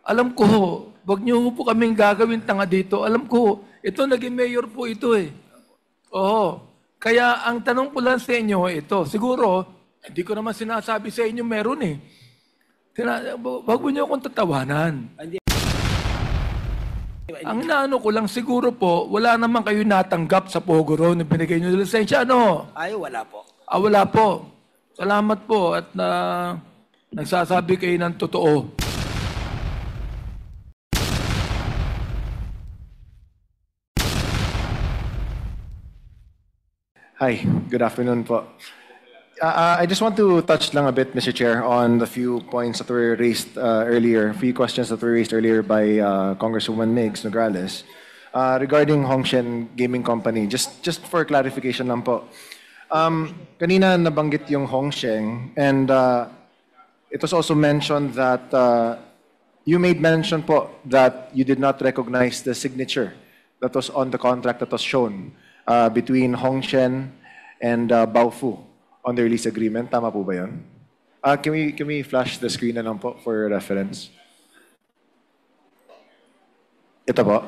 Alam ko, wag niyo po kaming gagawin tanga dito. Alam ko, ito naging mayor po ito eh. Oo. Kaya ang tanong ko lang sa inyo, ito, siguro, hindi ko naman sinasabi sa inyo meron eh. Wag mo niyo akong tatawanan. Ang naano ko lang siguro po, wala naman kayo natanggap sa Pogoro na binigay niyo ng lisensya, ano? Ay, wala po. Wala po. Salamat po at nagsasabi kayo ng totoo. Hi, good afternoon po. I just want to touch lang a bit, Mr. Chair, on the few points that were raised earlier, few questions that were raised earlier by Congresswoman Migs Nograles regarding Hongshen Gaming Company. Just for clarification lang po. Kanina nabanggit yung Hongsheng and it was also mentioned that you made mention po that you did not recognize the signature that was on the contract that was shown between Hongshen and Baofu on the release agreement. Tama po ba yun? Can we flash the screen na lang po for reference? Ito po.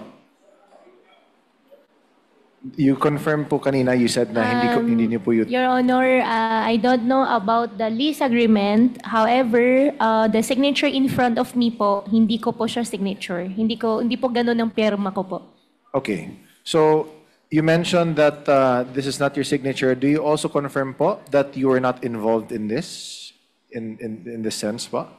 You confirmed po kanina, you said na hindi niyo po yun. Your Honor, I don't know about the lease agreement. However, the signature in front of me po, hindi ko po siya signature. Hindi po ganun ang pirma ko po. Okay. So, you mentioned that this is not your signature. Do you also confirm po that you were not involved in this, in this sense po?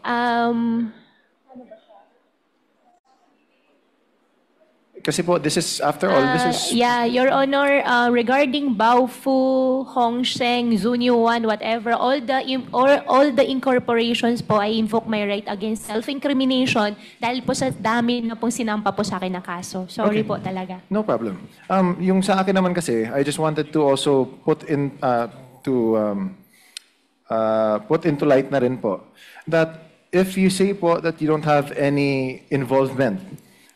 Kasi po, this is, after all, this is... Yeah, Your Honor, regarding Baofu, Hongsheng, Zunyu 1, whatever, all the incorporations po, I invoke my right against self-incrimination dahil po sa dami na pong sinampa po sa akin na kaso. Sorry po talaga. No problem. Yung sa akin naman kasi, I just wanted to also put into light na rin po that if you say po that you don't have any involvement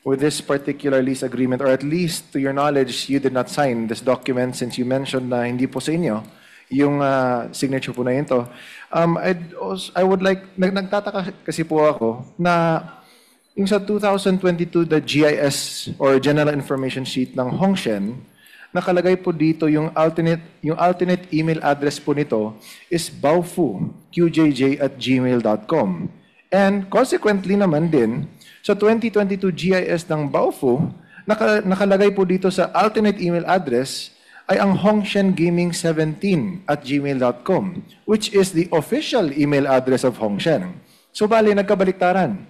with this particular lease agreement, or at least to your knowledge, you did not sign this document since you mentioned na hindi po sa inyo yung signature po na ito. I would like, nagtataka kasi po ako na yung sa 2022, the GIS or General Information Sheet ng Hongshen, nakalagay po dito yung alternate email address po nito is baofu@gmail.com. And consequently naman din, sa 2022 GIS ng Baofu, nakalagay po dito sa alternate email address ay ang hongshengaming17@gmail.com, which is the official email address of Hongshen. So bali, nagkabaliktaran.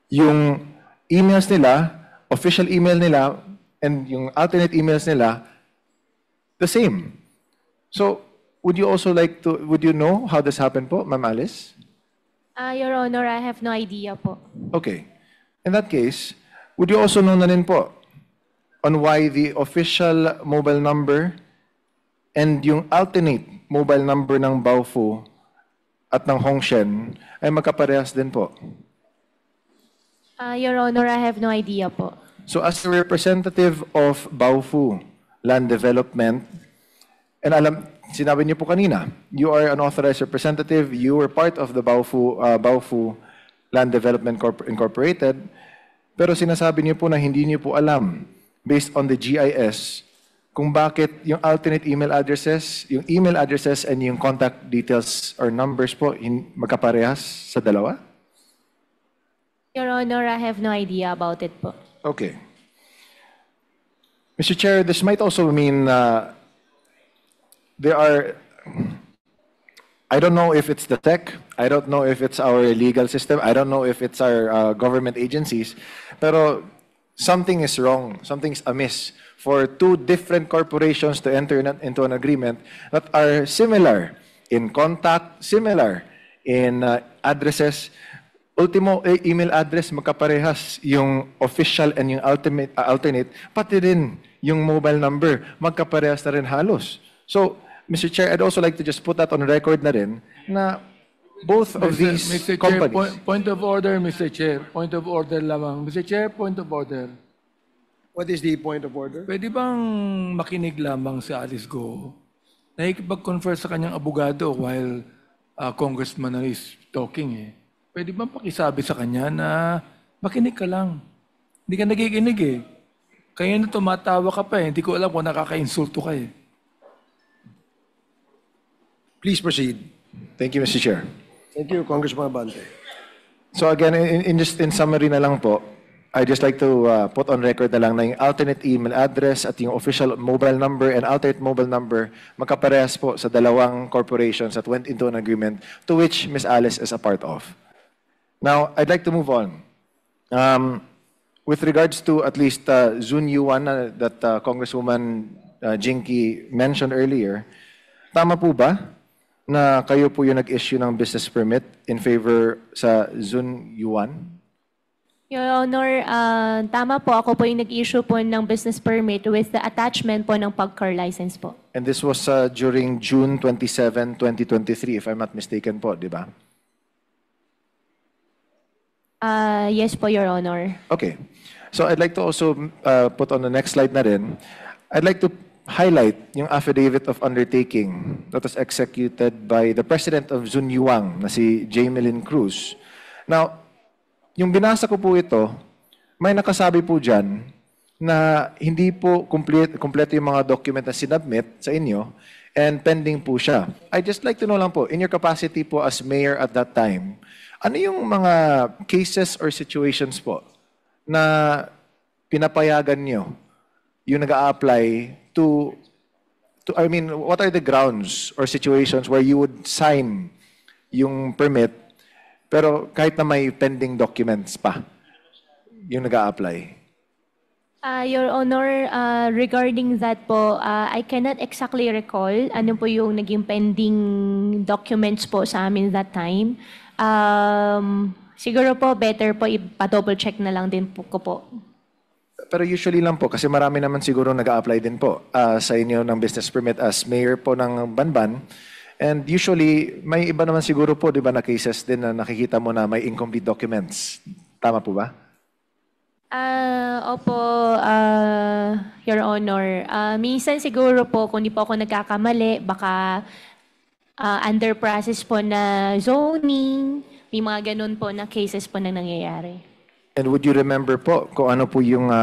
Yung emails nila, official email nila, and yung alternate emails nila, the same. So, would you know how this happened po, Ma'am Alice? Your Honor, I have no idea po. Okay. In that case, would you also know na rin po on why the official mobile number and yung alternate mobile number ng Baofu at ng Hongshen ay magkaparehas din po? Your Honor, I have no idea po. So as a representative of Baofu Land Development, and sinabi niyo po kanina, you are an authorized representative, you were part of the Baofu Land Development Incorporated, pero sinasabi niyo po na hindi niyo po alam, based on the GIS, kung bakit yung alternate email addresses, yung email addresses and yung contact details or numbers po magkaparehas sa dalawa? Your Honor, I have no idea about it po. Okay. Mr. Chair, this might also mean I don't know if it's the tech, I don't know if it's our legal system, I don't know if it's our government agencies, pero something is wrong, something's amiss for two different corporations to enter into an agreement that are similar in contact, similar in addresses. Ultimo, email address magkaparehas, yung official and yung alternate, pati din yung mobile number, magkaparehas na rin halos. So, Mr. Chair, I'd also like to just put that on record na rin na both of these Mr. companies... Chair, point of order, Mr. Chair. Point of order lamang. Mr. Chair, point of order. What is the point of order? Pwede bang makinig lamang si Alice Go? Nakikipag-confer sa kanyang abogado while Congressman is talking eh. pwede bang pakisabi sa kanya na makinig ka lang. Hindi ka nakikinig eh. Kaya na tumatawa ka pa eh. Hindi ko alam kung nakaka-insulto ka eh. Please proceed. Thank you, Mr. Chair. Thank you, Congressman Abante. So again, just in summary na lang po, I just like to put on record na lang na yung alternate email address at yung official mobile number and alternate mobile number magkaparehas po sa dalawang corporations that went into an agreement to which Ms. Alice is a part of. Now, I'd like to move on. With regards to at least Zun Yuan that Congresswoman Jinky mentioned earlier, tama po ba na kayo po yung nag-issue ng business permit in favor sa Zun Yuan? Your Honor, tama po. Ako po yung nag-issue po ng business permit with the attachment po ng PAGCOR license po. And this was during June 27, 2023, if I'm not mistaken po, di ba? Yes po, Your Honor. Okay. So I'd like to also put on the next slide na rin. I'd like to highlight yung affidavit of undertaking that was executed by the president of Zun Yuan, na si Jamelyn Cruz. Now, yung binasa ko po ito, may nakasabi po dyan na hindi po kompleto yung mga document na sinubmit sa inyo and pending po siya. I'd just like to know lang po, in your capacity po as mayor at that time, ano yung mga cases or situations po na pinapayagan nyo yung nag-a-apply to, I mean, what are the grounds or situations where you would sign yung permit pero kahit na may pending documents pa yung nag-a-apply? Your Honor, regarding that po, I cannot exactly recall ano po yung naging pending documents po sa amin that time. Siguro po better po ipa-double check na lang din po ko po. Pero usually lang po, kasi marami naman siguro nag-a-apply din po sa inyo ng business permit as mayor po ng Banban. And usually, may iba naman siguro po, di ba, na cases din na nakikita mo na may incomplete documents. Tama po ba? Opo, Your Honor. Minsan siguro po, kung di po ako nagkakamali, baka under process po na zoning, may mga ganun po na cases po na nangyayari. And would you remember po kung ano po yung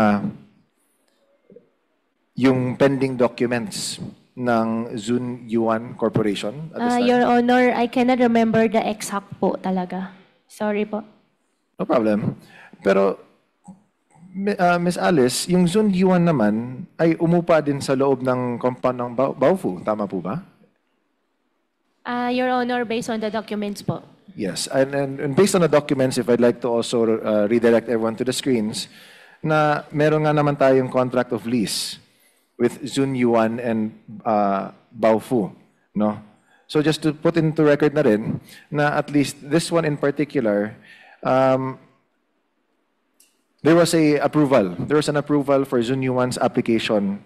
pending documents ng Zun Yuan Corporation at this time? Your Honor, I cannot remember the exact po talaga. Sorry po. No problem. Pero, Ms. Alice, yung Zun Yuan naman ay umupa din sa loob ng compound ng Baofu. Tama po ba? Your Honor, based on the documents po. Yes. And based on the documents, if I'd like to also redirect everyone to the screens, na meron nga naman tayong contract of lease with Zun Yuan and Baofu, no? So just to put into record na rin, na at least this one in particular, there was an approval for Zun Yuan's application.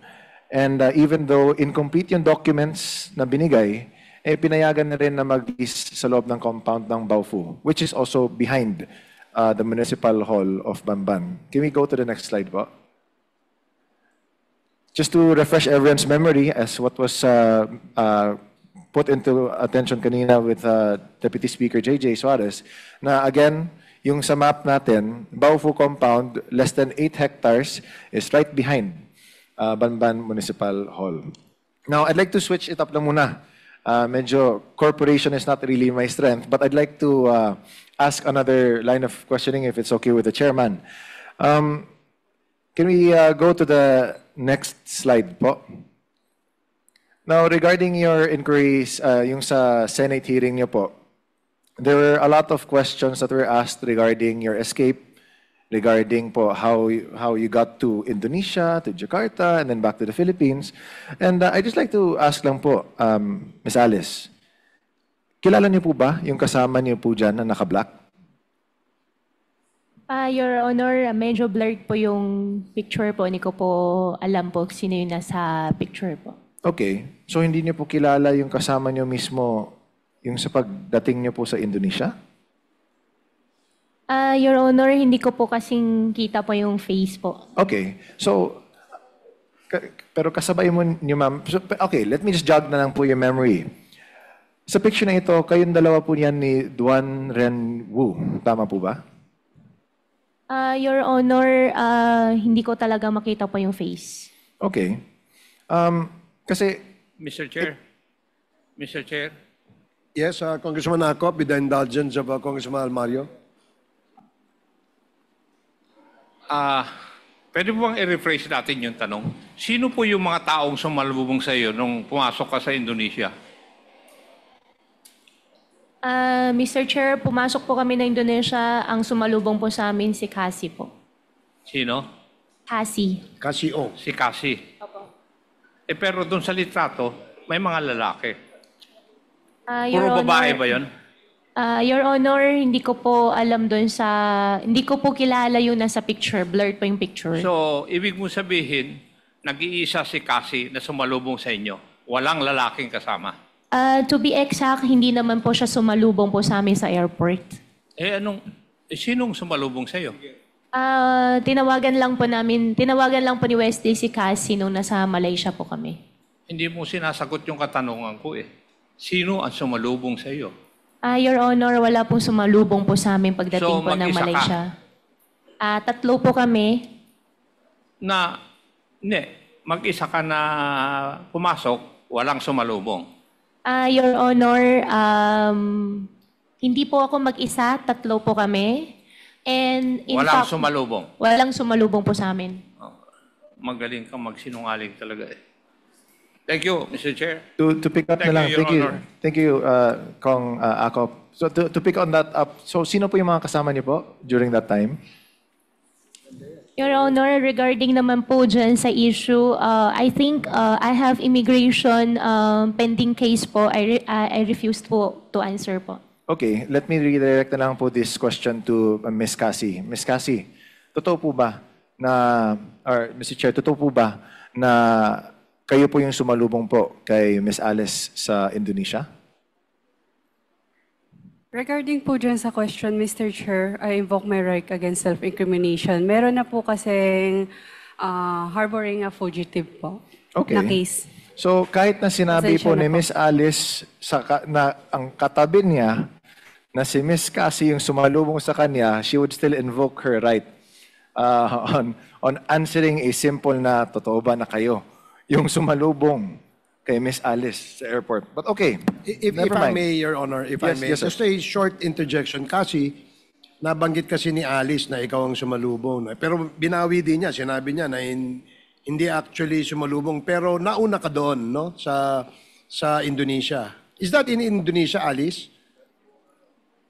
And even though incomplete yung documents na binigay, pinayagan na rin na mag-lease sa loob ng compound ng Baofu, which is also behind the Municipal Hall of Bamban. Can we go to the next slide po? Just to refresh everyone's memory, as what was put into attention kanina with Deputy Speaker J.J. Suarez, na again, yung sa map natin, Baofu compound, less than 8 hectares, is right behind Banban Municipal Hall. Now, I'd like to switch it up lang muna. Medyo corporation is not really my strength, but I'd like to ask another line of questioning if it's okay with the chairman. Can we go to the next slide po? Now, regarding your inquiries, yung sa Senate hearing niyo po, there were a lot of questions that were asked regarding your escape, regarding po how you got to Indonesia, to Jakarta, and then back to the Philippines. And I'd just like to ask lang po, Ms. Alice, kilala niyo po ba yung kasama niyo po dyan na naka-black? Your Honor, medyo blurred po yung picture po. Hindi ko po alam po sino yung nasa picture po. Okay. So hindi niyo po kilala yung kasama niyo mismo yung sa pagdating niyo po sa Indonesia? Your Honor, hindi ko po kasing kita po yung face po. Okay. So, pero kasabay mo niyo, ma'am. So, okay, let me just jog na lang po your memory. Sa picture na ito, kayong dalawa po yan ni Duan Ren Wu. Tama po ba? Your Honor, hindi ko talaga makita po yung face. Okay. Kasi, Mr. Chair. Mr. Chair. Yes, Congressman Akop, with the indulgence of Congressman Almario. Pwede po bang i-rephrase natin yung tanong? Sino po yung mga taong sumalubong sa iyo nung pumasok ka sa Indonesia? Mr. Chair, pumasok po kami na Indonesia. Ang sumalubong po sa amin si Cassie po. Sino? Cassie. Casio. Si Cassie. Pero doon sa litrato, may mga lalaki. Your Puro babae Honor, ba yun? Your Honor, hindi ko po alam doon sa... Hindi ko po kilala yung nasa picture. Blurred po yung picture. So, ibig mo sabihin, nag-iisa si Cassie na sumalubong sa inyo. Walang lalaking kasama. To be exact, hindi naman po siya sumalubong po sa amin sa airport. Sinong sumalubong sa iyo? Tinawagan lang po ni Wesley si Cassie nung nasa Malaysia po kami. Hindi mo sinasagot yung katanungan ko eh. Sino ang sumalubong sa iyo? Your Honor, wala pong sumalubong po sa amin pagdating So, po ng mag-isa ka? Malaysia. Tatlo po kami. Mag-isa ka na pumasok, walang sumalubong. Your Honor, hindi po ako mag-isa, tatlo po kami. And in Walang fact, sumalubong. walang sumalubong po sa amin. Magaling kang magsinungaling talaga eh. Thank you, Mr. Chair. to pick up Thank na lang. you, Your Honor. Thank you, Kong Akop. So, to pick on that up, so sino po yung mga kasama niyo po during that time? Your Honor, regarding naman po dyan sa issue, I think I have immigration pending case po. I refused po to answer po. Okay, let me redirect na lang po this question to Ms. Cassie. Ms. Cassie, totoo po ba na, or Mr. Chair, totoo po ba na kayo po yung sumalubong po kay Ms. Alice sa Indonesia? Regarding po dyan sa question, Mr. Chair, I invoke my right against self-incrimination. Meron na po kasing harboring a fugitive po Okay. na case. So kahit na sinabi Pasensya po na ni po. Ms. Alice na ang katabi niya na si Ms. Cassie yung sumalubong sa kanya, she would still invoke her right on answering a simple na totoo ba na kayo yung sumalubong kay Ms. Alice sa airport. But okay, If never I mind. may, Your Honor, if I Yes, may, yes, sir. just a short interjection. Kasi, nabanggit kasi ni Alice na ikaw ang sumalubong. Pero binawi din niya, sinabi niya na hindi actually sumalubong. Pero nauna ka doon, no? Sa Indonesia. Is that in Indonesia, Alice?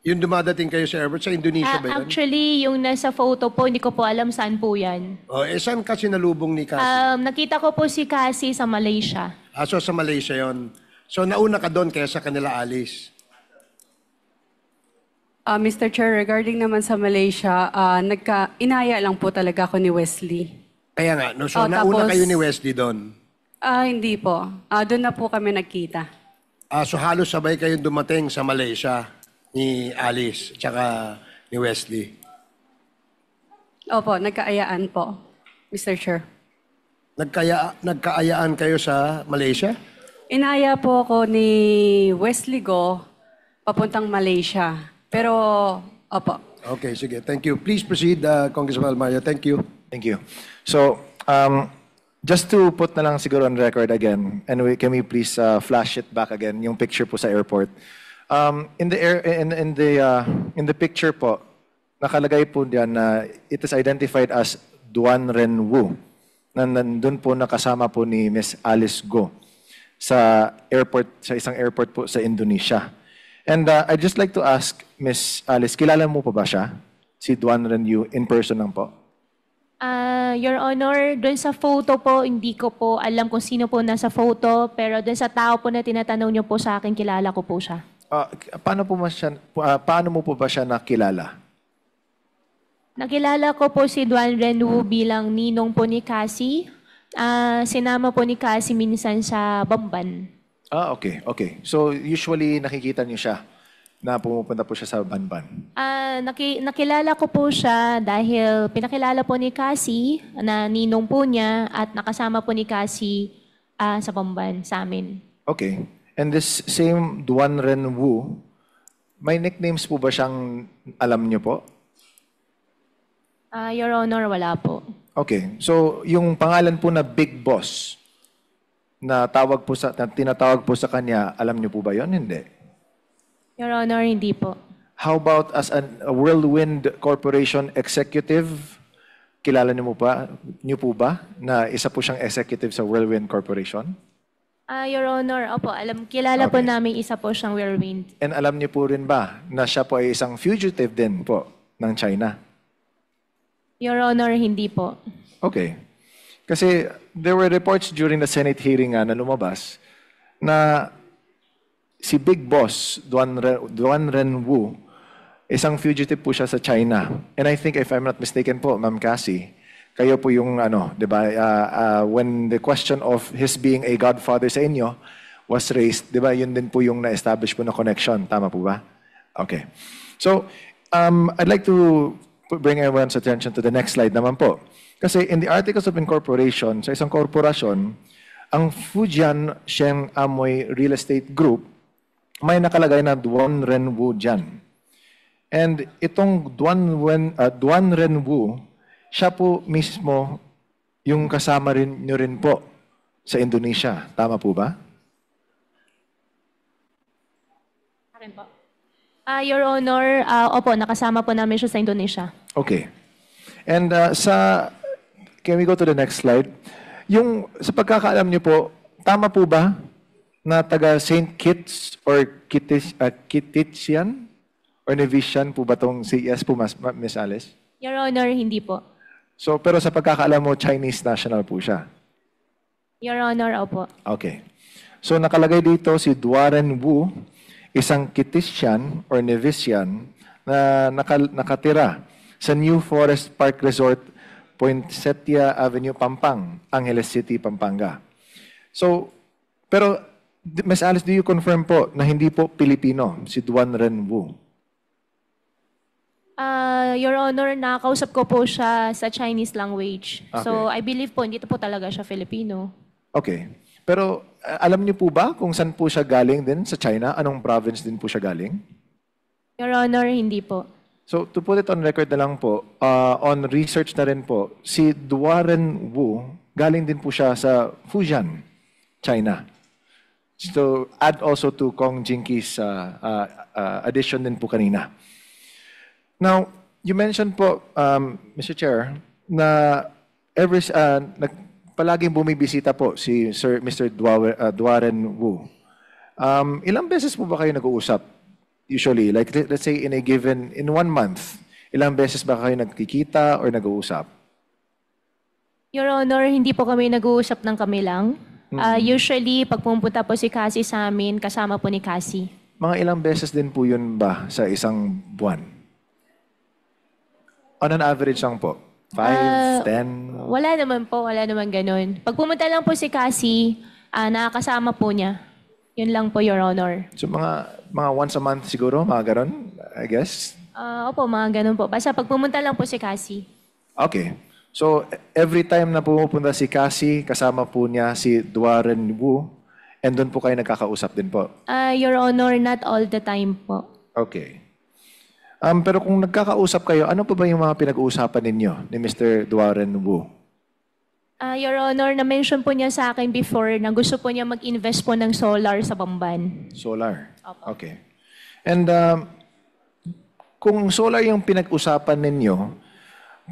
Yung dumadating kayo sa airport, sa Indonesia ba yun? Actually, yung nasa photo po, hindi ko po alam saan po yan. Saan kasi nalubong ni Cassie? Nakita ko po si Cassie sa Malaysia. So sa Malaysia yon. So nauna ka doon kaya sa kanila, Alice. Mr. Chair, regarding naman sa Malaysia, inaya lang po talaga ako ni Wesley. Kaya nga, no? So Oh, nauna tapos- kayo ni Wesley doon. Hindi po. Doon na po kami nagkita. So halos sabay kayong dumating sa Malaysia ni Alice tsaka ni Wesley. Opo, nagkaayaan po, Mr. Chair. Nagkaayaan kayo sa Malaysia? Inaya po ako ni Wesley Go papuntang Malaysia. Pero, opo. Okay, sige. Thank you. Please proceed, Congressman Almario. Thank you. Thank you. So, just to put na lang siguro on record again, and can we please flash it back again, yung picture po sa airport. In the picture po, nakalagay po diyan na it is identified as Duan Ren Wu. Na nandun po nakasama po ni Miss Alice Go sa isang airport po sa Indonesia. And I'd just like to ask Miss Alice, kilala mo po ba siya? Si Duan Ren Wu in person lang po? Your Honor, doon sa photo po, hindi ko po alam kung sino po nasa photo, pero doon sa tao po na tinatanong niyo po sa akin, kilala ko po siya. Paano mo po ba siya nakilala? Nakilala ko po si Duan Ren Wu bilang ninong po ni Cassie. Sinama po ni Cassie minsan sa Bamban. Okay. So usually nakikita niyo siya na pumupunta po siya sa Banban. Nakilala ko po siya dahil pinakilala po ni Cassie na ninong po niya at nakasama po ni Cassie sa Bamban sa amin. Okay. And this same Duan Ren Wu, may nicknames po ba siyang alam niyo po? Your Honor, wala po. Okay. So, yung pangalan po na Big Boss, na tinatawag po sa kanya, alam niyo po ba yon? Hindi. Your Honor, hindi po. How about as a Whirlwind Corporation executive? Kilala niyo po ba na isa po siyang executive sa Whirlwind Corporation? Your Honor, opo, kilala po Okay. namin isa po siyang whirlwind. And alam niyo po rin ba na siya po ay isang fugitive din po ng China? Your Honor, hindi po. Okay. Kasi there were reports during the Senate hearing na lumabas na si Big Boss, Duan Ren Wu, isang fugitive po siya sa China. And I think if I'm not mistaken po, Ma'am Cassie, kayo po yung di ba, when the question of his being a godfather sa inyo was raised, di ba, yun din po yung na-establish po na connection. Tama po ba? Okay. So, I'd like to bring everyone's attention to the next slide naman po. Kasi in the Articles of Incorporation, sa isang korporasyon, ang Fujian Sheng Amoy Real Estate Group, may nakalagay na Duan Ren Wu dyan. And itong Duan Ren Wu, siya po mismo yung kasama nyo rin po sa Indonesia. Tama po ba? Akin po. Your Honor, opo, nakasama po namin siya sa Indonesia. Okay. And can we go to the next slide? Yung sa pagkakaalam niyo po, tama po ba na taga St. Kitts or Kittitsian or Nevisian po ba tong CES po, Miss Alice? Your Honor, hindi po. So, pero sa pagkakaalam mo, Chinese national po siya. Your Honor, opo. Okay. So, nakalagay dito si Duan Wu, isang Kittitsian or Nevisian na nakatira sa New Forest Park Resort, Poinsettia Avenue, Pampang, Angeles City, Pampanga. So, pero, Ms. Alice, do you confirm po na hindi po Pilipino si Duan Ren Wu? Your Honor, nakakausap ko po siya sa Chinese language. So, Okay. I believe po, hindi po talaga siya Filipino. Okay. Pero, alam niyo po ba kung saan po siya galing din sa China? Anong province din po siya galing? Your Honor, hindi po. So, to put it on record na lang po, on research na rin po, si Duan Wu, galing din po siya sa Fujian, China. So, add also to Kong Jinki's addition din po kanina. Now, you mentioned po, Mr. Chair, na palaging bumibisita po si Mr. Duan Wu. Ilang beses po ba kayo nag-uusap? Usually, like let's say in 1 month, ilang beses ba kayo nagkikita or nag-uusap? Your Honor, hindi po kami nag-uusap ng kami lang. Usually, pag pumunta po si Cassie sa amin, kasama po ni Cassie. Mga ilang beses din po yun ba sa isang buwan? On an average lang po? 5, 10? Wala naman po, wala naman ganun. Pag pumunta lang po si Cassie, nakakasama po niya. Yun lang po, Your Honor. So mga once a month siguro, mga ganon, I guess? Opo, mga ganun po. Basta pag pumunta lang po si Cassie. Okay. So every time na pumupunta si Cassie, kasama po niya si Duan Wu, and doon po kayo nagkakausap din po? Your Honor, not all the time po. Okay. Pero kung nagkakausap kayo, ano po ba yung mga pinag-uusapan ninyo ni Mr. Duan Wu? Your Honor, na-mention po niya sa akin before na gusto po niya mag-invest po ng solar sa Bamban. Solar? Opo. Okay. And kung solar yung pinag-usapan ninyo,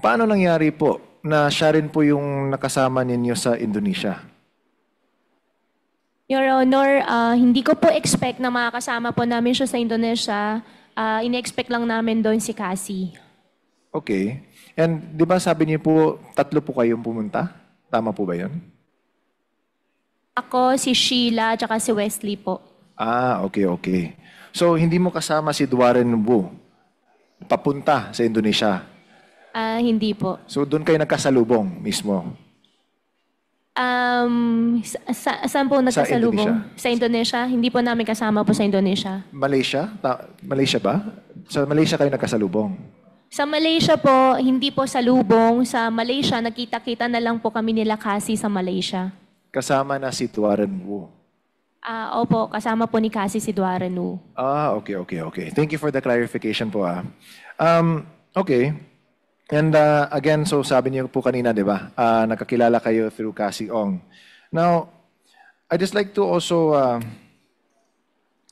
paano nangyari po na siya rin po yung nakasama ninyo sa Indonesia? Your Honor, hindi ko po expect na makakasama po namin siya sa Indonesia. Ine-expect lang namin doon si Cassie. Okay. And di ba sabi niyo po, 3 po kayong pumunta? Tama po ba yun? Ako, si Sheila, at si Wesley po. Okay. So, hindi mo kasama si Duan Wu papunta sa Indonesia? Hindi po. So, doon kayo nagkasalubong mismo? Saan po nagkasalubong? Indonesia. Sa Indonesia? Hindi po namin kasama po sa Indonesia. Malaysia? Malaysia ba? Sa Malaysia kayo nagkasalubong? Sa Malaysia po, hindi po sa lubong. Sa Malaysia, nagkita-kita na lang po kami nila Cassie sa Malaysia. Kasama na si Duan Wu. Opo, kasama po ni Cassie si Duaranu. Okay. Thank you for the clarification po. Okay. And again, so sabi niyo po kanina, di ba? Nakakilala kayo through Cassie Ong. Now, I just like to also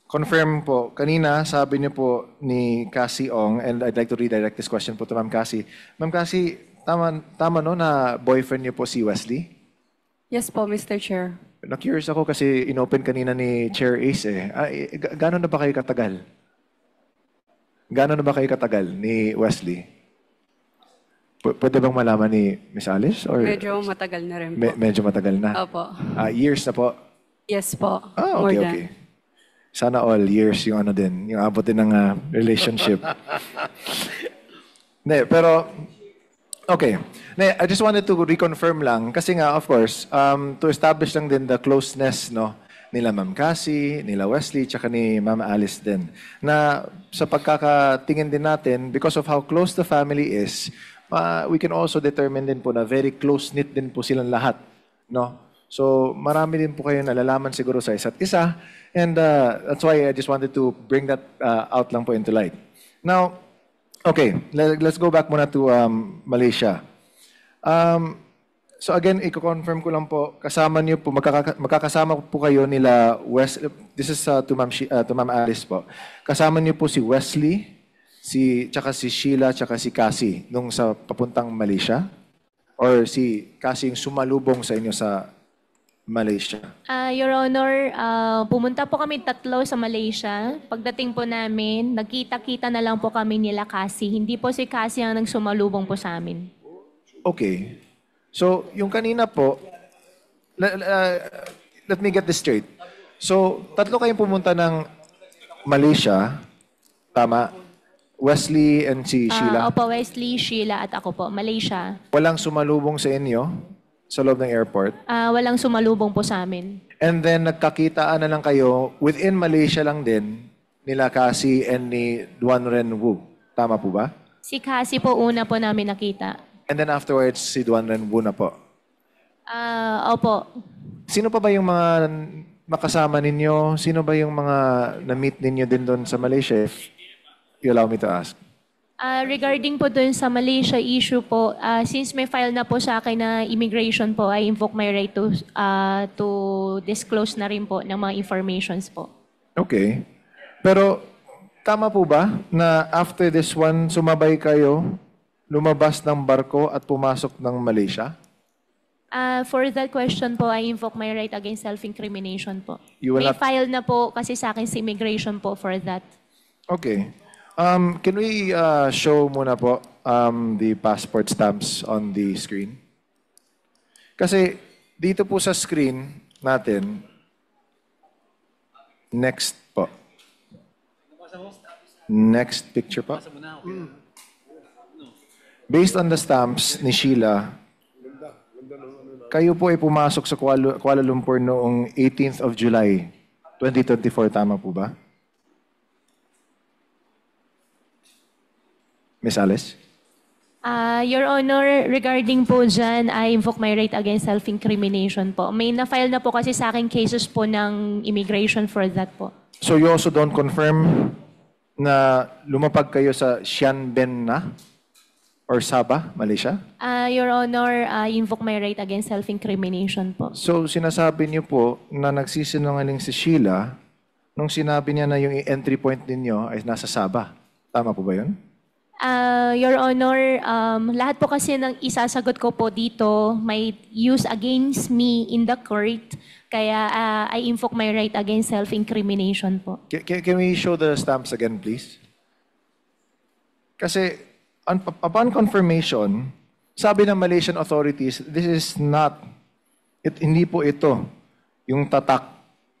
confirm po, kanina sabi niyo po ni Cassie Ong, and I'd like to redirect this question po to Ma'am Cassie. Ma'am Cassie, tama no na boyfriend niyo po si Wesley? Yes po, Mr. Chair. Na-curious ako kasi inopen kanina ni Chair Ace gano'n na ba kayo katagal? Gano'n na ba kayo katagal ni Wesley? Pwede bang malaman ni Miss Alice? Or Medyo matagal na rin po. medyo matagal na? Opo. Years na po? Yes po. Okay, More than. okay. Sana all years yung ano din, yung abot din ng relationship. Pero, okay. I just wanted to reconfirm lang, kasi nga, of course, to establish lang din the closeness, no, nila Ma'am Cassie, nila Wesley, tsaka ni Ma'am Alice din. Na sa pagkakatingin din natin, because of how close the family is, we can also determine din po na very close-knit din po silang lahat, no? So, marami din po kayo nalalaman siguro sa isa't isa. And that's why I just wanted to bring that out lang po into light. Now, okay, let's go back muna to Malaysia. So again, i-confirm ko lang po, kasama niyo po, magkakasama po kayo nila this is to Ma'am Alice po. Kasama niyo po si Wesley, tsaka si Sheila, tsaka si Cassie nung sa papuntang Malaysia? Or si Cassie yung sumalubong sa inyo sa Malaysia? Your Honor, pumunta po kami tatlo sa Malaysia. Pagdating po namin, nagkita-kita na lang po kami nila Cassie. Hindi po si Cassie ang nagsumalubong po sa amin. Okay. So, yung kanina po, let me get this straight. So, tatlo kayong pumunta ng Malaysia, tama? Wesley and si Sheila? Opo, Wesley, Sheila at ako po, Malaysia. Walang sumalubong sa inyo sa loob ng airport? Walang sumalubong po sa amin. And then, nagkakitaan na lang kayo within Malaysia lang din nila Cassie and ni Duan Ren Wu. Tama po ba? Si Cassie po una po namin nakita. And then afterwards, si Duan Ren Wu na po. Opo. Sino pa ba yung mga makasama ninyo? Sino ba yung mga na-meet ninyo din doon sa Malaysia? If you allow me to ask. Regarding po dun sa Malaysia issue po, since may file na po sa akin na immigration po, I invoke my right to disclose na rin po ng mga informations po. Okay. Pero tama po ba na after this one, sumabay kayo, lumabas ng barko at pumasok ng Malaysia? For that question po, I invoke my right against self-incrimination po. You will May not- file na po kasi sa akin sa immigration po for that. Okay. Can we show muna po the passport stamps on the screen? Kasi dito po sa screen natin, next po. Next picture po. Based on the stamps ni Sheila, kayo po ay pumasok sa Kuala Lumpur noong 18th of July, 2024. Tama po ba? Miss Alice? Your Honor, regarding po dyan, I invoke my right against self-incrimination po. May na-file na po kasi sa akin cases po ng immigration for that po. So you also don't confirm na lumapag kayo sa Xianben na? Or Sabah, Malaysia? Your Honor, I invoke my right against self-incrimination po. So sinasabi niyo po na nagsisinungaling si Sheila nung sinabi niya na yung entry point ninyo ay nasa Sabah. Tama po ba yun? Your Honor, lahat po kasi ng isasagot ko po dito may use against me in the court. Kaya I invoke my right against self-incrimination po. Can we show the stamps again, please? Kasi upon confirmation, sabi ng Malaysian authorities, this is not, hindi po ito yung tatak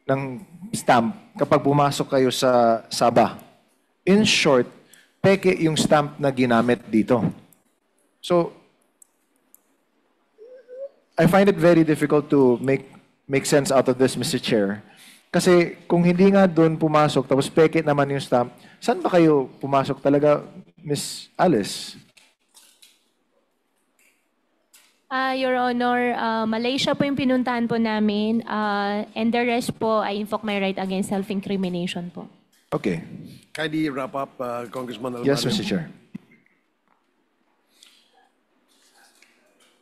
ng stamp kapag pumasok kayo sa Sabah. In short, peke yung stamp na ginamit dito. So, I find it very difficult to make sense out of this, Mr. Chair. Kasi kung hindi nga doon pumasok, tapos peke naman yung stamp, saan ba kayo pumasok talaga, Miss Alice? Your Honor, Malaysia po yung pinuntahan po namin, and the rest po, I invoke my right against self-incrimination po. Okay. Kindly wrap up, Congressman Alvarez. Yes, Mr. Chair.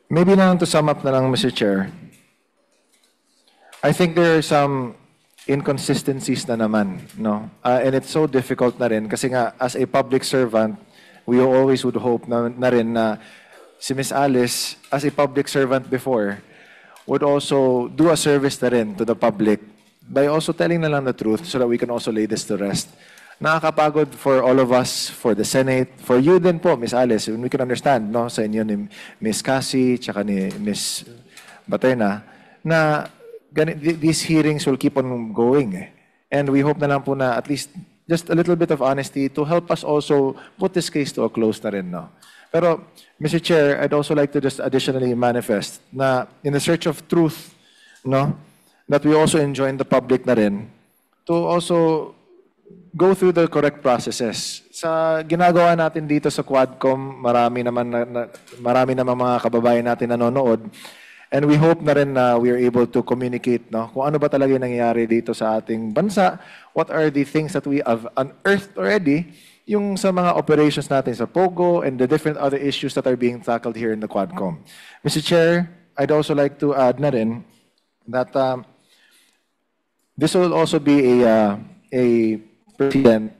Maybe na lang to sum up na lang, Mr. Chair. I think there are some inconsistencies na naman, no? And it's so difficult na rin kasi nga, as a public servant, we always would hope na rin na si Ms. Alice, as a public servant before, would also do a service na rin to the public by also telling na lang the truth so that we can also lay this to rest. Nakakapagod for all of us, for the Senate, for you din po, Ms. Alice, and we can understand, no, sa inyo ni Ms. Cassie, tsaka ni Ms. Baterna, na these hearings will keep on going. And we hope na lang po na at least just a little bit of honesty to help us also put this case to a close na rin, no? Pero, Mr. Chair, I'd also like to just additionally manifest na in the search of truth, no, that we also enjoin the public na rin to also go through the correct processes. Sa ginagawa natin dito sa Quadcom, marami naman mga kababayan natin nanonood. And we hope na rin na we are able to communicate, no, kung ano ba talaga yung nangyayari dito sa ating bansa, what are the things that we have unearthed already, yung sa mga operations natin sa POGO and the different other issues that are being tackled here in the Quadcom. Mr. Chair, I'd also like to add na rin that this will also be a precedent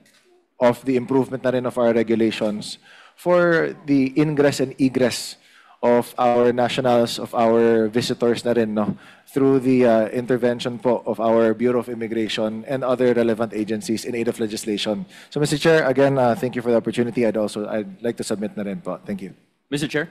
of the improvement na rin of our regulations for the ingress and egress of our nationals, of our visitors na rin, no, through the intervention po of our Bureau of Immigration and other relevant agencies in aid of legislation. So, Mr. Chair, again, thank you for the opportunity. I'd like to submit na rin po. Thank you. Mr. Chair?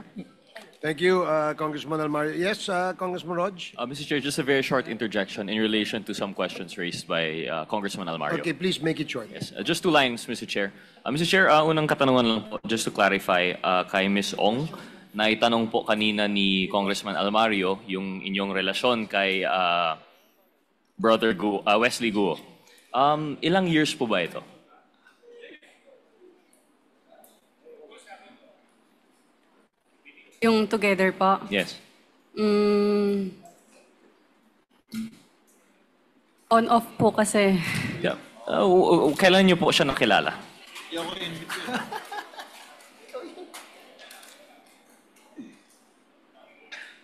Thank you, Congressman Almario. Yes, Congressman Rog? Mr. Chair, just a very short interjection in relation to some questions raised by Congressman Almario. Okay, please make it short. Yes, just 2 lines, Mr. Chair. Mr. Chair, unang katanungan lang po, just to clarify, kay Ms. Ong, na itanong po kanina ni Congressman Almario yung inyong relasyon kay Brother Wesley Guo. Ilang years po ba ito? Yung together po? Yes. On-off po kasi. Yeah. Kailan niyo po siya nakilala?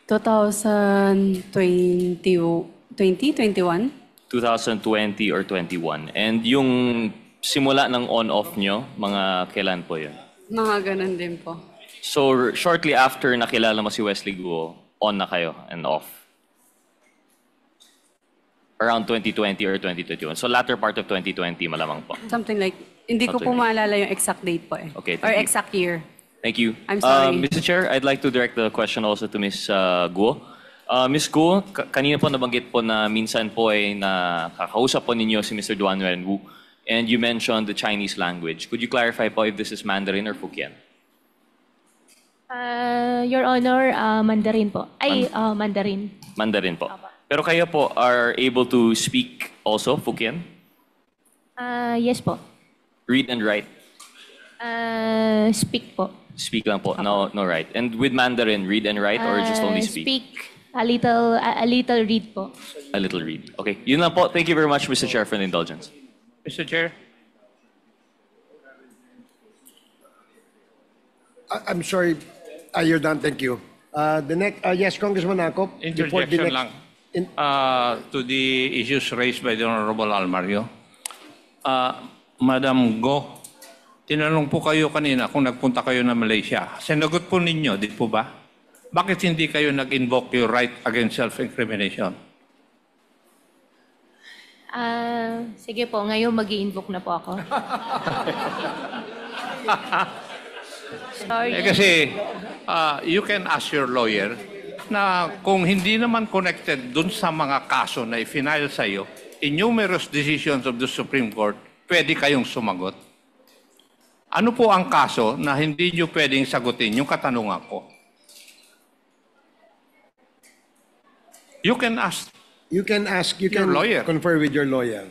2021? 2020 or 21. And yung simula ng on-off nyo, mga kailan po yun? Mga ganun din po. So, shortly after nakilala mo si Wesley Guo, on na kayo and off? Around 2020 or 2021. So, latter part of 2020 malamang po. Something like, hindi ko po maalala yung exact date po eh. Okay, Or thank you. exact year. Thank you. I'm sorry. Mr. Chair, I'd like to direct the question also to Ms. Guo. Ms. Guo, kanina po nabanggit po na minsan po ay nakakausap po ninyo si Mr. Duan Wenwu, and you mentioned the Chinese language. Could you clarify po if this is Mandarin or Hokkien? Your Honor, Mandarin po. Mandarin. Mandarin po. Pero kayo po are able to speak also Hokkien? Yes po. Read and write? Speak po. Speak lang po, no write. And with Mandarin, read and write or just only speak? Speak. A little read po. A little read. Okay, yun lang po. Thank you very much, Mr. Chair, for the indulgence. Mr. Chair? I'm sorry. You're done. Thank you. The next, yes, Congressman Akop. before the Interjection next- lang. To the issues raised by the Honorable Almario. Madam Go, tinanong po kayo kanina kung nagpunta kayo na Malaysia. Sinagot po ninyo, di po ba? Bakit hindi kayo nag-invoke your right against self-incrimination? Sige po, ngayon mag-i-invoke na po ako. Sorry. Kasi you can ask your lawyer na kung hindi naman connected dun sa mga kaso na i-file sa'yo, in numerous decisions of the Supreme Court, pwede kayong sumagot. Ano po ang kaso na hindi nyo pwedeng sagutin yung katanungan ko? You can ask. You can Your lawyer. confer with your lawyer.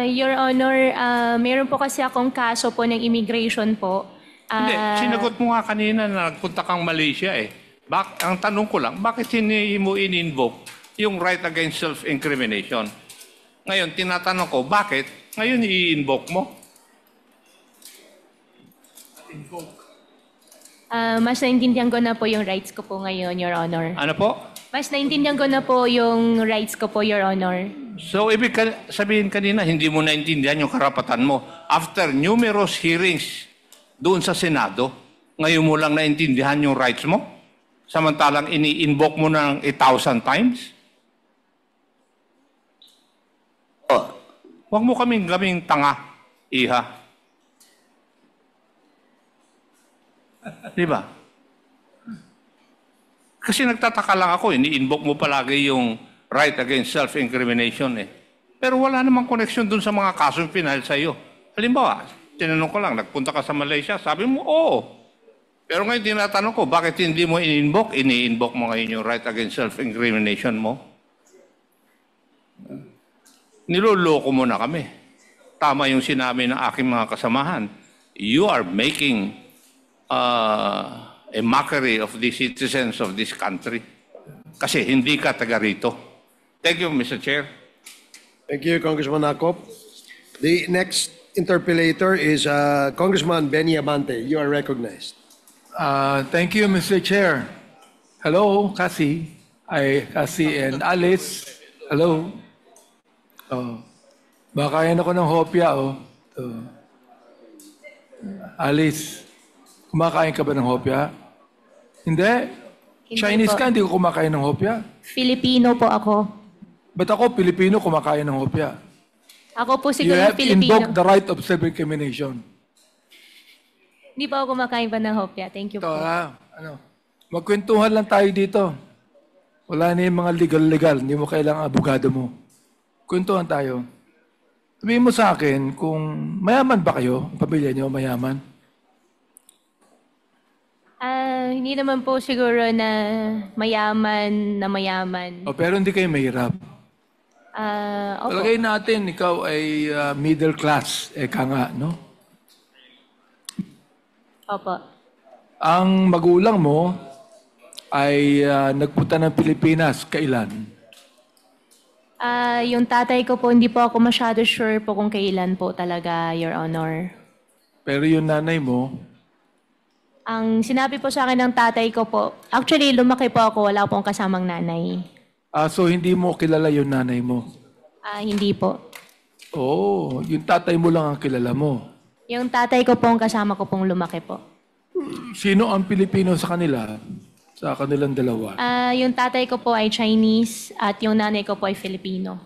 Your Honor, meron po kasi akong kaso po ng immigration po. Hindi, sinagot mo nga kanina na nagpunta kang Malaysia eh. Ang tanong ko lang, bakit hindi mo in-invoke yung right against self-incrimination? Ngayon, tinatanong ko, bakit ngayon i-invoke mo? Mas naintindihan ko na po yung rights ko po ngayon, Your Honor. Ano po? Mas naintindihan ko na po yung rights ko po, Your Honor. So, ibig sabihin kanina, hindi mo naintindihan yung karapatan mo. After numerous hearings doon sa Senado, ngayon mo lang naintindihan yung rights mo? Samantalang ini-invoke mo ng 1,000 times? Huwag mo kaming tanga, iha. Di ba? Kasi nagtataka lang ako, ini-invoke mo palagi yung right against self-incrimination eh. Pero wala namang connection dun sa mga kasong pinahal sa iyo. Halimbawa, tinanong ko lang, nagpunta ka sa Malaysia, sabi mo, oo. Pero ngayon tinatanong ko, bakit hindi mo in-invoke? Ini-invoke mo ngayon yung right against self-incrimination mo. Niloloko mo na kami. Tama yung sinabi ng aking mga kasamahan. You are making a mockery of the citizens of this country. Kasi hindi ka taga rito. Thank you, Mr. Chair. Thank you, Congressman Akop. The next interpellator is Congressman Benny Abante. You are recognized. Thank you, Mr. Chair. Hello, Cassie. Cassie and Alice. Hello. Oh. Baka yan ako ng hopya, oh. Alice, kumakain ka ba ng hopya? Hindi. Chinese po. ka, hindi ko kumakain ng hopya. Filipino po ako. Ba't ako, Pilipino, kumakain ng hopya? Ako po You siguro have Filipino. invoked the right of self-incrimination. Hindi pa ako kumakain pa ng hopya. Thank you Ito, po. magkwentuhan lang tayo dito. Wala na yung mga legal-legal. Hindi mo kailangan abogado mo. Kwentuhan tayo. Sabihin mo sa akin kung mayaman ba kayo? Ang pamilya niyo mayaman? Hindi naman po siguro na mayaman. Pero hindi kayo mahirap. Opo. Palagay natin, ikaw ay middle class. Eka nga, no? Opo. Ang magulang mo ay nagpunta ng Pilipinas. Kailan? Yung tatay ko po, hindi po ako masyado sure po kung kailan po talaga, Your Honor. Pero yung nanay mo, Ang sinabi po sa akin ng tatay ko po, actually lumaki po ako, wala pong kasamang nanay. so hindi mo kilala yung nanay mo? Hindi po. Oo, yung tatay mo lang ang kilala mo. Yung tatay ko po, ang kasama ko pong lumaki po. Sino ang Pilipino sa kanila? Sa kanilang dalawa? Yung tatay ko po ay Chinese at yung nanay ko po ay Filipino.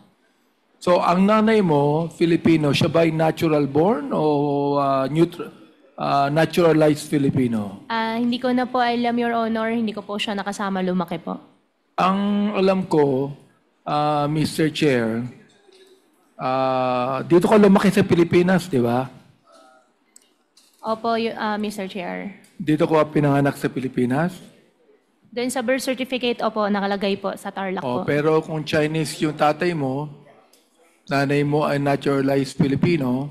So, ang nanay mo, Filipino, siya ba ay natural born o naturalized Filipino? Hindi ko na po alam, Your Honor. Hindi ko po siya nakasama lumaki po. Ang alam ko, Mr. Chair, dito ka lumaki sa Pilipinas, di ba? Opo, Mr. Chair. Dito ko pinanganak sa Pilipinas? Doon sa birth certificate, opo, nakalagay po sa Tarlac po. Pero kung Chinese yung tatay mo, nanay mo ay naturalized Filipino,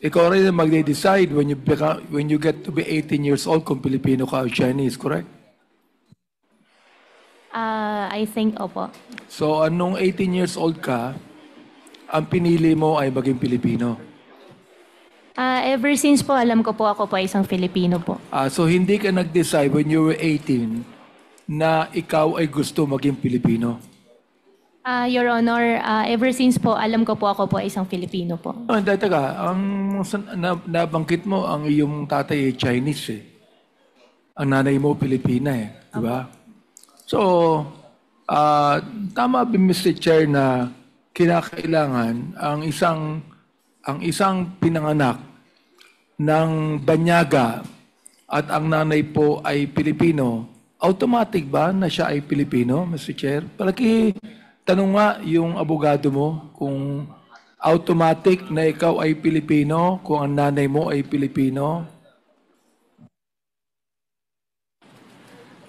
ikaw rin ang magde-decide when you get to be 18 years old kung Filipino ka o Chinese, correct? I think, opo. So, anong 18 years old ka, ang pinili mo ay maging Pilipino? Ever since po, alam ko po ako po ay isang Filipino po. So, hindi ka nag-decide when you were 18 na ikaw ay gusto maging Pilipino? Your Honor, ever since po, alam ko po ako po ay isang Filipino po. Hindi, teka. Nabanggit mo, ang iyong tatay ay Chinese eh. Ang nanay mo, Pilipina eh. Di ba? So, tama ba, Mr. Chair, na kinakailangan ang isang pinanganak ng banyaga at ang nanay po ay Pilipino, automatic ba na siya ay Pilipino, Mr. Chair? Tanong nga yung abogado mo kung automatic na ikaw ay Pilipino, kung ang nanay mo ay Pilipino.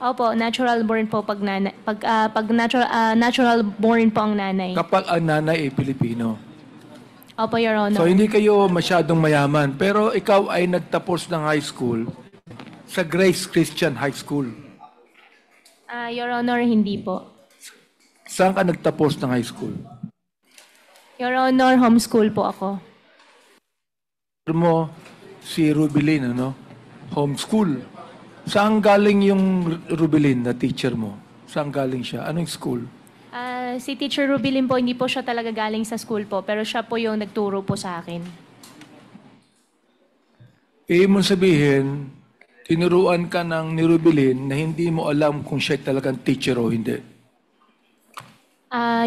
Opo, natural born po pag natural born po ang nanay. Kapag ang nanay ay Pilipino. Opo, Your Honor. So hindi kayo masyadong mayaman, pero ikaw ay nagtapos ng high school sa Grace Christian High School. Your Honor, hindi po. Saan ka nagtapos ng high school? Your Honor, homeschool po ako. Mo si Rubilin, ano? Homeschool. Saan galing yung Rubilin na teacher mo? Saan galing siya? Anong school? Si Teacher Rubilin po, hindi po siya talaga galing sa school po, pero siya po yung nagturo po sa akin. Mong sabihin, tinuruan ka ng ni Rubilin na hindi mo alam kung siya talagang teacher o hindi.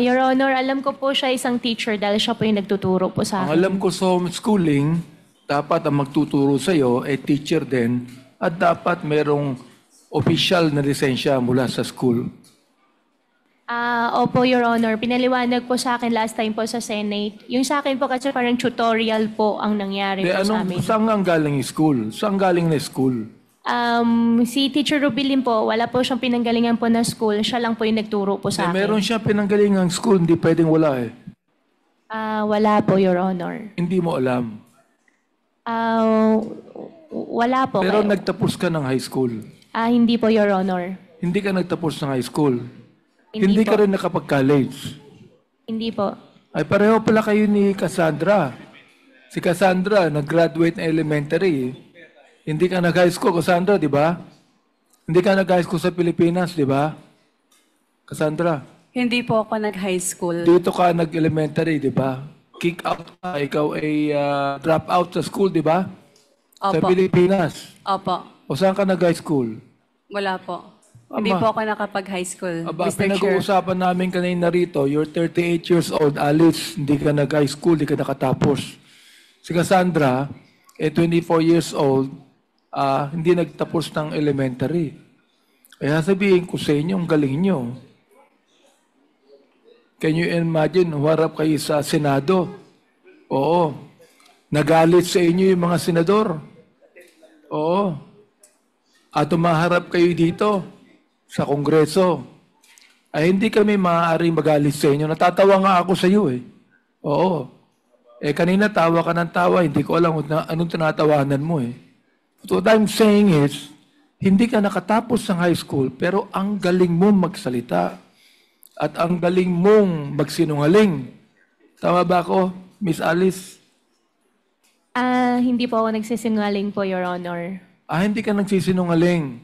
Your Honor, alam ko po siya isang teacher dahil siya po yung nagtuturo po sa Ang akin. alam ko sa homeschooling, dapat ang magtuturo sa iyo ay teacher din at dapat merong official na lisensya mula sa school. Opo, Your Honor. Pinaliwanag po sa akin last time po sa Senate. Yung sa akin po kasi parang tutorial po ang nangyari po sa amin. Saan ang galing yung school? Saan galing na school? Si Teacher Rubilin po, wala po siyang pinanggalingan po na school. Siya lang po yung nagturo po sa akin. Meron siya pinanggalingang school, hindi pwedeng wala eh. Wala po, Your Honor. Hindi mo alam. Wala po. Pero kayo. nagtapos ka ng high school. Hindi po, Your Honor. Hindi ka nagtapos ng high school. Hindi Hindi ka po. rin nakapag-college. Hindi po. Ay pareho pala kayo ni Cassandra. Si Cassandra, nag-graduate na elementary. Hindi ka nag-high school, Cassandra, di ba? Hindi ka nag-high school sa Pilipinas, di ba? Cassandra, Hindi po ako nag-high school. dito ka nag-elementary, di ba? Kick out ka, ikaw ay drop out sa school, di ba? Sa Opo. Pilipinas. Opo. O saan ka nag-high school? Wala po. Hindi Ama. po ako nakapag-high school, Aba, Mr. Chair. pinag-uusapan namin kanina rito, you're 38 years old, Alice, hindi ka nag-high school, hindi ka nakatapos. Si Cassandra, 24 years old, hindi nagtapos ng elementary. Kaya sabihin ko sa inyo, ang galing nyo. Can you imagine, huwarap kayo sa Senado? Oo. Nagalit sa inyo yung mga senador. Oo. At umaharap kayo dito sa Kongreso. Ay hindi kami maaaring magalit sa inyo. Natatawa nga ako sa iyo eh. Oo. Kanina tawa ka ng tawa, hindi ko alam anong tinatawanan mo eh. So what I'm saying is, hindi ka nakatapos ng high school, pero ang galing mong magsalita. At ang galing mong magsinungaling. Tama ba ako, Miss Alice? Hindi po ako nagsisinungaling po, Your Honor. Hindi ka nagsisinungaling.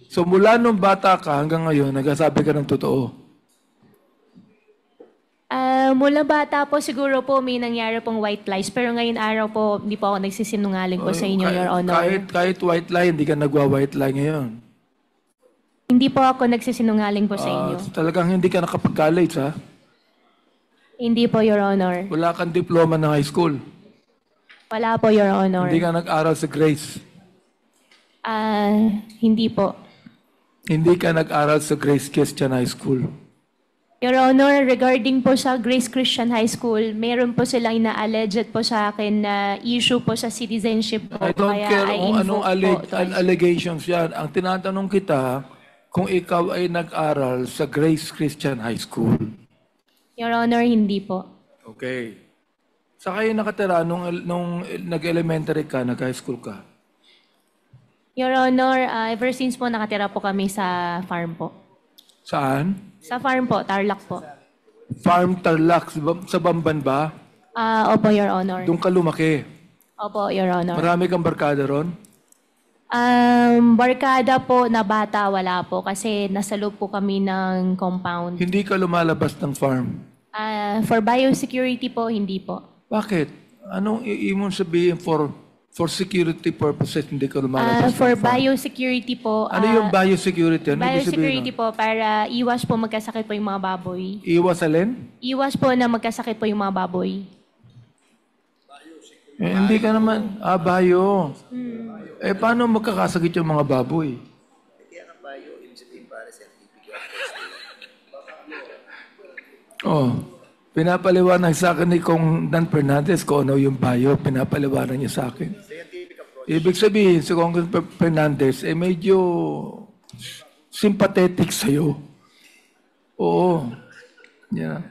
So mula nung bata ka hanggang ngayon, nagsasabi ka ng totoo. Mula bata po siguro po may nangyari pong white lies, pero ngayon araw po hindi po ako nagsisinungaling po sa inyo, Your Honor. Kahit white lie, hindi ka nagwa-white lie ngayon. Hindi po ako nagsisinungaling po sa inyo. Talagang hindi ka nakapag-college, ha? Hindi po, Your Honor. Wala kang diploma ng high school. Wala po, Your Honor. Hindi ka nag-aral sa Grace. Hindi po. Hindi ka nag-aral sa Grace Christian High School. Your Honor, regarding po sa Grace Christian High School, meron po silang ina-alleged po sa akin na issue po sa citizenship po. I don't Kaya care I kung anong invoke po to- allegations yan. Ang tinatanong kita, kung ikaw ay nag-aral sa Grace Christian High School. Your Honor, hindi po. Okay. Sa kayo nakatira nung nag-elementary ka, nag-high school ka? Your Honor, ever since po nakatira po kami sa farm po. Saan? Sa farm po, Tarlac po. Farm Tarlac, sa Bamban ba? Opo, Your Honor. Doon ka lumaki. Opo, Your Honor. Marami kang barkada ron? Barkada po na bata, wala po. Kasi nasa loob po kami ng compound. Hindi ka lumalabas ng farm. For biosecurity po, hindi po. Bakit? Anong iimon sabihin for security purposes hindi ka lumalabas For ng farm? biosecurity po. Ano yung biosecurity? Ano ibig sabihin Biosecurity nun? po para iwas po magkasakit po yung mga baboy. Iwas alin? Iwas po na magkasakit po yung mga baboy. Hindi ka naman. Bio. Paano magkakasakit yung mga baboy? Pinapaliwanag sa akin ni Kong Dan Fernandez kung ano yung bio. Pinapaliwanag niya sa akin. Ibig sabihin, si Congressman Fernandez, medyo sympathetic sa'yo. Oo. Yeah.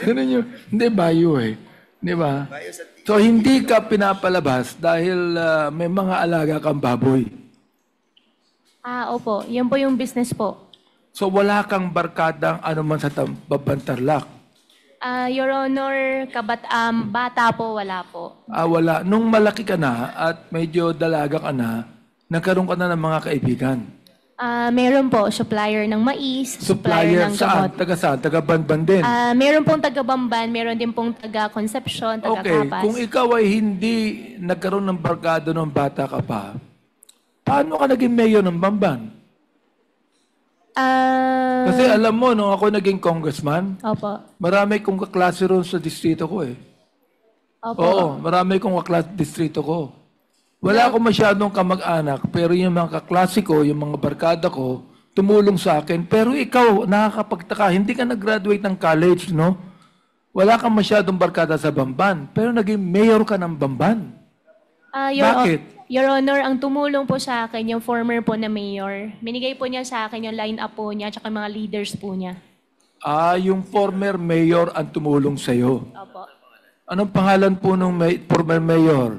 Ganun yun. Hindi, bayo eh. Di ba? So, hindi ka pinapalabas dahil may mga alaga kang baboy. Opo. Yun po yung business po. So, wala kang barkadang anuman sa Babantarlak. Your Honor, bata po, wala po. Wala. Nung malaki ka na at medyo dalaga ka na, nagkaroon ka na ng mga kaibigan. Meron po, supplier ng mais, supplier ng saan? gamot. Taga saan? Taga Banban din. Meron pong taga-Bamban, meron din pong taga-Concepcion, Okay, taga-Kapas. kung ikaw ay hindi nagkaroon ng barkado nung bata ka pa, paano ka naging mayor ng Bamban? Kasi alam mo, nung ako naging congressman, Opo. marami kong kaklase ron sa distrito ko eh. Opo. Oo, marami kong kaklase sa distrito ko. Wala akong masyadong kamag-anak, pero yung mga kaklase ko, yung mga barkada ko, tumulong sa akin. Pero ikaw, nakakapagtaka, hindi ka nag-graduate ng college, no? Wala kang masyadong barkada sa Bamban, pero naging mayor ka ng Bamban. Bakit? Your Honor, ang tumulong po sa akin, yung former po na mayor, binigay po niya sa akin yung line-up po niya at mga leaders po niya. Yung former mayor ang tumulong sa'yo. Opo. Anong pangalan po ng former mayor?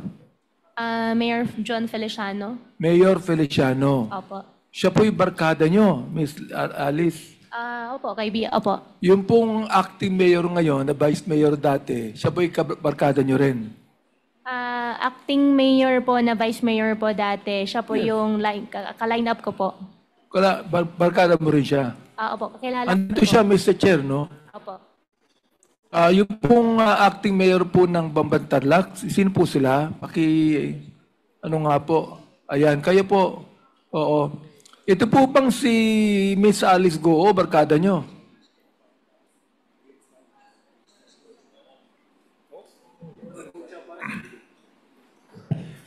Mayor John Feliciano. Mayor Feliciano. Opo. Siya po yung barkada nyo, Miss Alice. Opo, Opo. Yung pong acting mayor ngayon, na vice mayor dati, siya po yung barkada nyo rin. Acting mayor po na vice mayor po dati, siya po yung ka-line up ko po. Barkada mo rin siya. Opo, kilala ko Andito po. siya, Mr. Chair, no? Opo. Yung pong acting mayor po ng Bambantarlac, sino po sila? Ano nga po? Ayan, kayo po. Oo. Ito po bang si Miss Alice Goo, barkada nyo?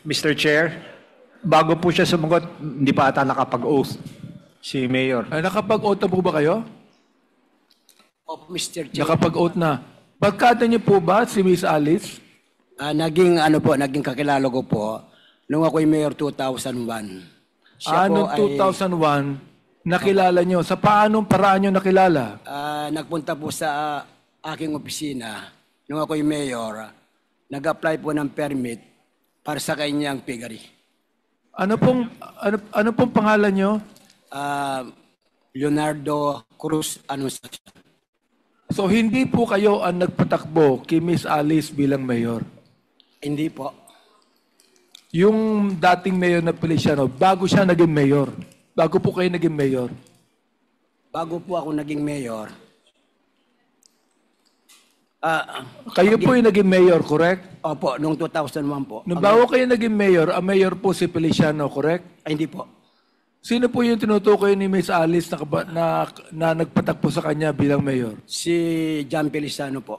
Mr. Chair, bago po siya sumagot, hindi pa ata nakapag-oath si Mayor. Ay, nakapag-oath na po ba kayo? Opo, Mr. Chair. Nakapag-oath na. Barkada niyo po ba si Miss Alice? Naging kakilala ko po nung ako'y Mayor 2001. Noong 2001, nakilala niyo. Sa paanong paraan niyo nakilala? Nagpunta po sa aking opisina nung ako'y Mayor. Nag-apply po ng permit para sa kanyang piggery. Ano pong pangalan niyo? Leonardo Cruz Anunciacion. So hindi po kayo ang nagpatakbo kay Miss Alice bilang mayor. Hindi po. Yung dating mayor na Feliciano, bago siya naging mayor. Bago po kayo naging mayor. Bago po ako naging mayor, Kayo po yung naging mayor, correct? opo, noong 2001 po. Nung bago kayo naging mayor, ang mayor po si Feliciano, correct? Hindi po. Sino po yung tinutukoy ni Miss Alice na nagpatakbo sa kanya bilang mayor? Si John Feliciano po.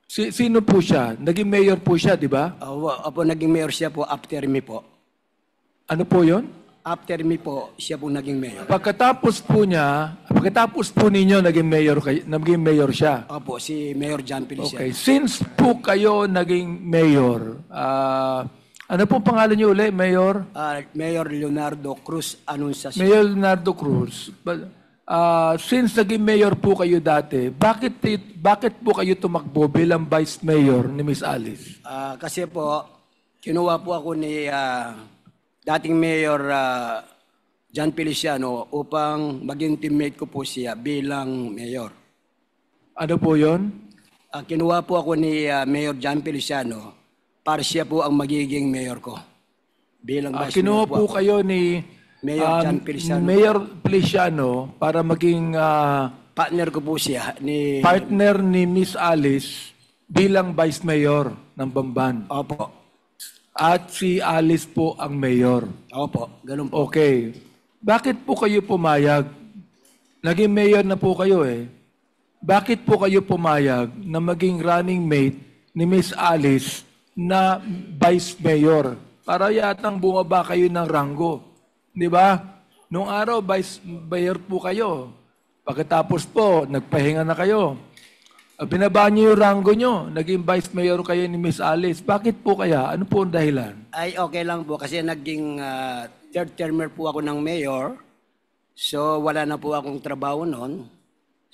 Sino po siya? Naging mayor po siya, di ba? Opo, naging mayor siya po after me po. Ano po yon? After me po, siya po naging mayor. Pagkatapos po ninyo naging mayor siya. Opo, si Mayor John Feliciano. Okay. Since po kayo naging mayor, ano po pangalan niyo uli, Mayor? Mayor Leonardo Cruz Anunciacion. Mayor Leonardo Cruz. Since naging mayor po kayo dati, bakit po kayo tumakbo bilang vice mayor ni Miss Alice? Kasi po, kinuha po ako ni dating Mayor John Feliciano upang maging teammate ko po siya bilang mayor. Ano po yon? Kinuha po ako ni Mayor John Feliciano para siya po ang magiging mayor ko. Bilang vice Kinuha mayor po ako. kayo ni Mayor John Feliciano. Mayor Feliciano para maging Partner ko po siya ni... partner ni Miss Alice bilang vice mayor ng Bamban. Opo. At si Alice po ang mayor. Opo, ganun po. Okay. Bakit po kayo pumayag? Naging mayor na po kayo eh. Bakit po kayo pumayag na maging running mate ni Miss Alice na vice mayor? Para yatang bumaba kayo ng ranggo. Di ba? Nung araw, vice mayor po kayo. Pagkatapos po, nagpahinga na kayo. Binaba niyo yung ranggo niyo. Naging vice mayor kayo ni Miss Alice. Bakit po kaya? Ano po ang dahilan? Ay, okay lang po kasi naging third termer po ako ng mayor. So, wala na po akong trabaho noon.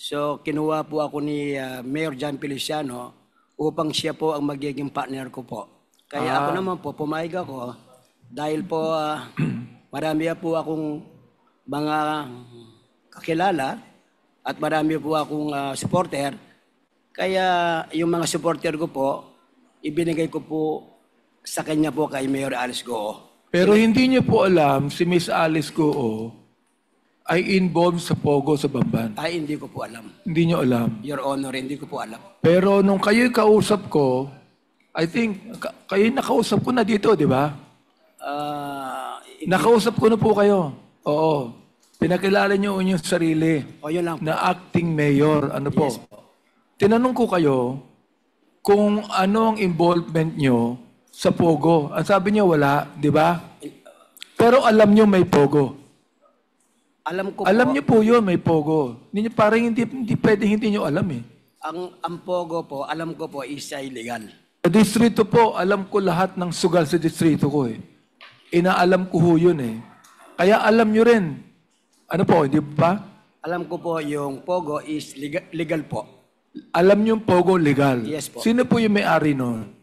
So, kinuha po ako ni Mayor John Feliciano upang siya po ang magiging partner ko po. Kaya ako naman po, pumayag ako dahil po marami po akong mga kakilala at marami po akong supporter. Kaya yung mga supporter ko po, ibinigay ko po sa kanya po kay Mayor Alice Goo. Pero hindi niyo po alam si Miss Alice Goo ay involved sa Pogo sa Bamban. Ay, hindi ko po alam. Hindi niyo alam. Your Honor, hindi ko po alam. Pero nung kayo'y kausap ko, I think, kayo'y nakausap ko na dito, di ba? Nakausap ko na po kayo. Oo. Pinakilala niyo yung sarili O, yun lang po. na acting mayor. Ano po? Yes po. Tinanong ko kayo kung ano ang involvement niyo sa Pogo. Ang sabi niyo wala, di ba? Pero alam niyo may Pogo. Alam ko Alam po, niyo po yun, may Pogo. Hindi, parang hindi pwedeng hindi niyo alam eh. ang Pogo po, alam ko po, is illegal. Sa distrito po, alam ko lahat ng sugal sa distrito ko eh. Inaalam ko ho yun eh. Kaya alam nyo rin. Ano po, hindi ba? Alam ko po yung Pogo is legal po. Alam nyo yung Pogo legal. Yes po. Sino po yung may-ari nun?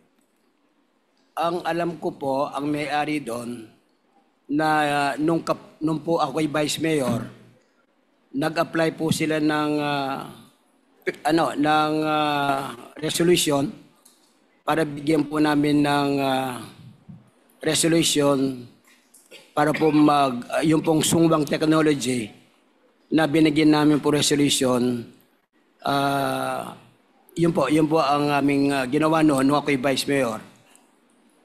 Ang alam ko po, ang may-ari doon, na nung po ako'y vice mayor, nag-apply po sila ng resolution para bigyan po namin ng resolution para po yung pong sungwang technology na binigyan namin po resolution. Yun po ang aming ginawa noon nung ako'y vice mayor.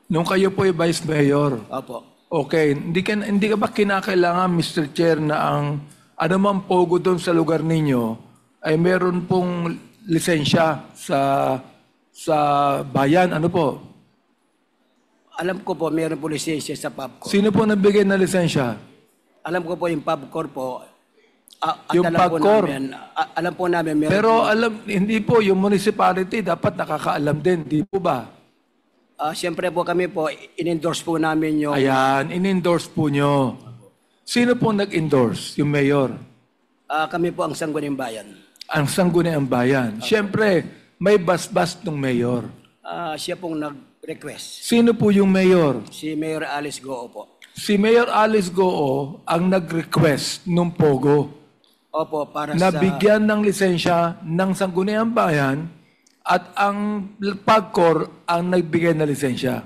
Nung kayo po yung vice mayor. Opo. Okay, hindi ka ba kinakailangan, Mr. Chair, na ang anumang Pogo doon sa lugar ninyo ay meron pong lisensya sa bayan? Ano po? Alam ko po, meron po lisensya sa PubCorp. Sino po nagbigay na lisensya? Alam ko po yung PubCorp po. At Yung alam po PubCorp? namin, alam po namin meron Pero po. hindi po, yung municipality dapat nakakaalam din, di po ba? Siyempre po kami po, in-endorse po namin yung... Ayan, in-endorse po nyo. Sino po nag-endorse? Yung mayor? kami po ang Sangguniang Bayan. Ang Sangguniang Bayan. Siyempre, may basbas ng mayor. Siya pong nag-request. Sino po yung mayor? Si Mayor Alice Goo po. Si Mayor Alice Goo ang nag-request ng Pogo Opo, para na sa... bigyan ng lisensya ng Sangguniang Bayan at ang PubCorp ang nagbigay na lisensya.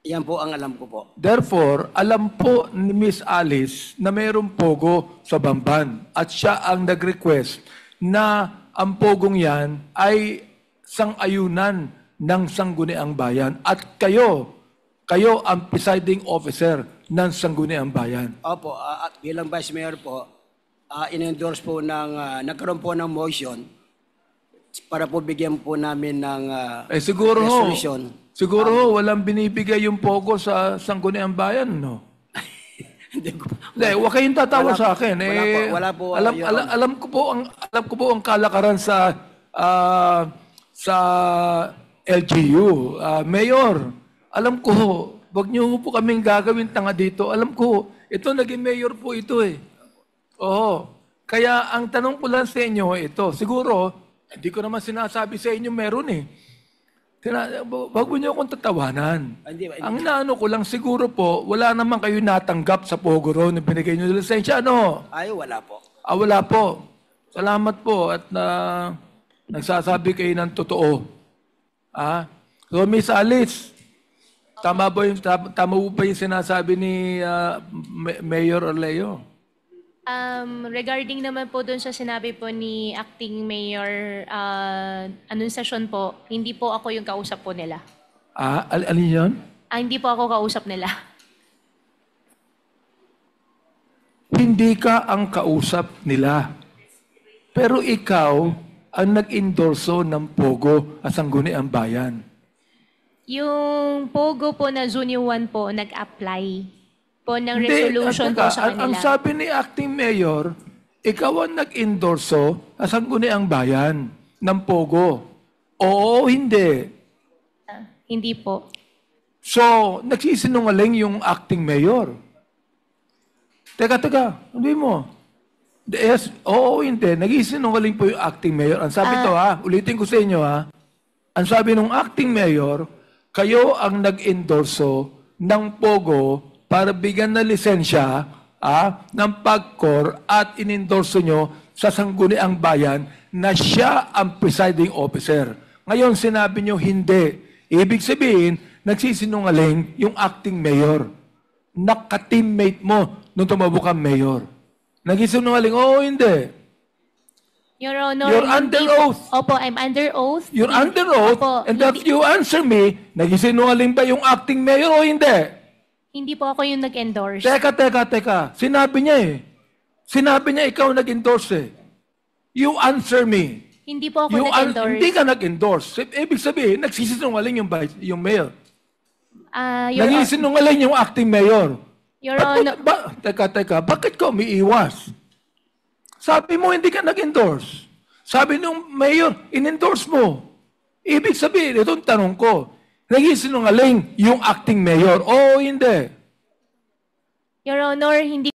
Yan po ang alam ko po. Therefore, alam po ni Miss Alice na mayroong Pogo sa Bamban at siya ang nag-request na ang Pogong yan ay sang-ayunan ng Sangguniang Bayan at kayo ang presiding officer ng Sangguniang Bayan. Opo, at bilang Vice Mayor po, in-endorse po nagkaroon po ng motion para po bigyan po namin ng Siguro resolution. Siguro walang binibigay yung Pogo sa Sangguniang Bayan, no? Hindi ko Hindi, huwag kayong tatawa Wala sa po. akin. Wala po, alam ko po ang kalakaran sa LGU. Mayor, alam ko, wag niyo po kaming gagawin tanga dito. Alam ko, ito naging mayor po ito eh. Oo. Kaya ang tanong ko lang sa inyo ito, siguro, hindi ko naman sinasabi sa inyo meron eh. Wag mo niyo akong tatawanan. Hindi. Ang inaano ko lang siguro po, wala naman kayo natanggap sa Pogo Road na binigay niyo ng lisensya, ano? Ay, wala po. Wala po. Salamat po at nagsasabi kayo ng totoo. So, Miss Alice, tama ba yung sinasabi ni Mayor Orleo? Regarding naman po doon sa sinabi po ni Acting Mayor Anunciacion po, hindi po ako yung kausap po nila. Alin yun? Hindi po ako kausap nila. Hindi ka ang kausap nila. Pero ikaw ang nag-endorso ng Pogo at Sangguniang Bayan. Yung Pogo po na Junior 1 po, nag-apply po ng Hindi, resolution po sa ang kanila. sabi ni Acting Mayor, ikaw ang nag-endorso at Sangguniang Bayan ng Pogo. Oo, hindi. Hindi po. So, nagsisinungaling yung Acting Mayor. Teka, sabi mo. Yes, oo, hindi. Nag-isinungaling po yung acting mayor. Ang sabi to ulitin ko sa inyo ang sabi ng acting mayor, kayo ang nag-endorso ng POGO para bigyan na lisensya ng PAGCOR at inendorso nyo sa Sangguniang Bayan na siya ang presiding officer. Ngayon, sinabi nyo hindi. Ibig sabihin, nagsisinungaling yung acting mayor. Naka-teammate mo nung tumabo kang mayor. Nagsisinungaling, oo, hindi. Your Honor, You're hindi under po- oath. Opo, I'm under oath. You're under oath, Opo, and that you answer me, nagsisinungaling ba yung acting mayor o hindi? Hindi po ako yung nag-endorse. Teka. Sinabi niya Sinabi niya ikaw nag-endorse You answer me. Hindi po ako nag-endorse. Hindi ka nag-endorse. Ibig sabihin, nagsisinungaling yung mayor. Nagsisinungaling yung acting mayor. Your Honor, Teka. Bakit ka umiiwas? Sabi mo, hindi ka nag-endorse. Sabi nung mayor, in-endorse mo. Ibig sabihin, itong tanong ko, nagsisinungaling yung acting mayor o hindi? Your Honor, hindi